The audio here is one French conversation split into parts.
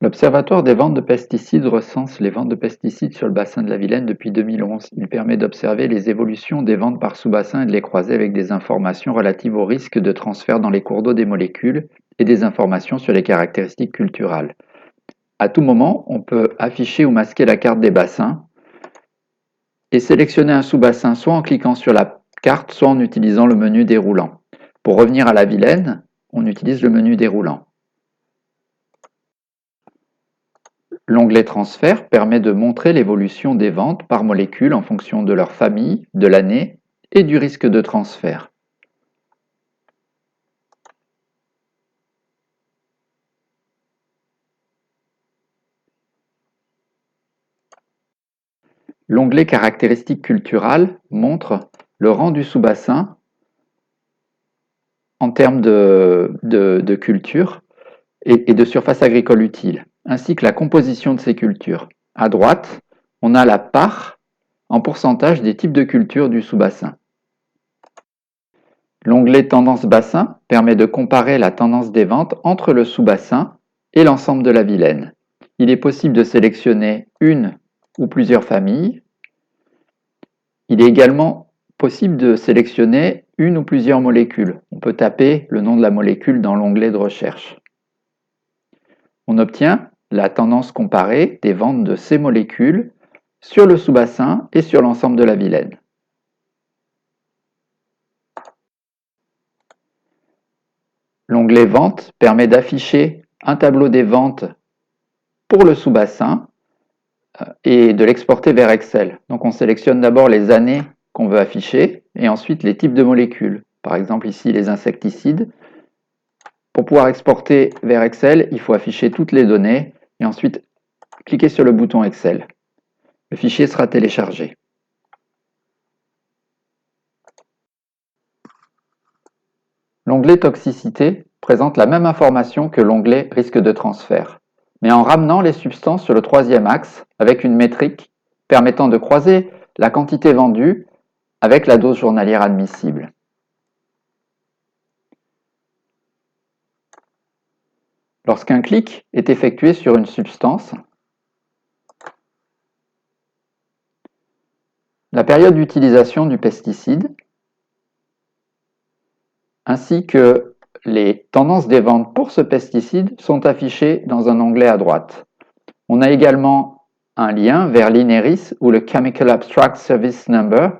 L'Observatoire des ventes de pesticides recense les ventes de pesticides sur le bassin de la Vilaine depuis 2011. Il permet d'observer les évolutions des ventes par sous-bassin et de les croiser avec des informations relatives au risque de transfert dans les cours d'eau des molécules et des informations sur les caractéristiques culturales. À tout moment, on peut afficher ou masquer la carte des bassins et sélectionner un sous-bassin soit en cliquant sur la carte, soit en utilisant le menu déroulant. Pour revenir à la Vilaine, on utilise le menu déroulant. L'onglet Transfert permet de montrer l'évolution des ventes par molécule en fonction de leur famille, de l'année et du risque de transfert. L'onglet Caractéristiques culturales montre le rang du sous-bassin en termes de culture et de surface agricole utile, ainsi que la composition de ces cultures. À droite, on a la part en pourcentage des types de cultures du sous-bassin. L'onglet Tendance bassin permet de comparer la tendance des ventes entre le sous-bassin et l'ensemble de la Vilaine. Il est possible de sélectionner une ou plusieurs familles. Il est également possible de sélectionner une ou plusieurs molécules. On peut taper le nom de la molécule dans l'onglet de recherche. On obtient la tendance comparée des ventes de ces molécules sur le sous-bassin et sur l'ensemble de la Vilaine. L'onglet Ventes permet d'afficher un tableau des ventes pour le sous-bassin et de l'exporter vers Excel. Donc on sélectionne d'abord les années qu'on veut afficher et ensuite les types de molécules. Par exemple ici les insecticides. Pour pouvoir exporter vers Excel, il faut afficher toutes les données et ensuite cliquer sur le bouton Excel. Le fichier sera téléchargé. L'onglet Toxicité présente la même information que l'onglet Risque de transfert, mais en ramenant les substances sur le troisième axe avec une métrique permettant de croiser la quantité vendue avec la dose journalière admissible. Lorsqu'un clic est effectué sur une substance, la période d'utilisation du pesticide, ainsi que les tendances des ventes pour ce pesticide sont affichées dans un onglet à droite. On a également un lien vers l'INERIS ou le Chemical Abstract Service Number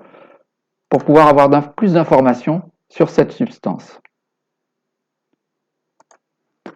pour pouvoir avoir plus d'informations sur cette substance.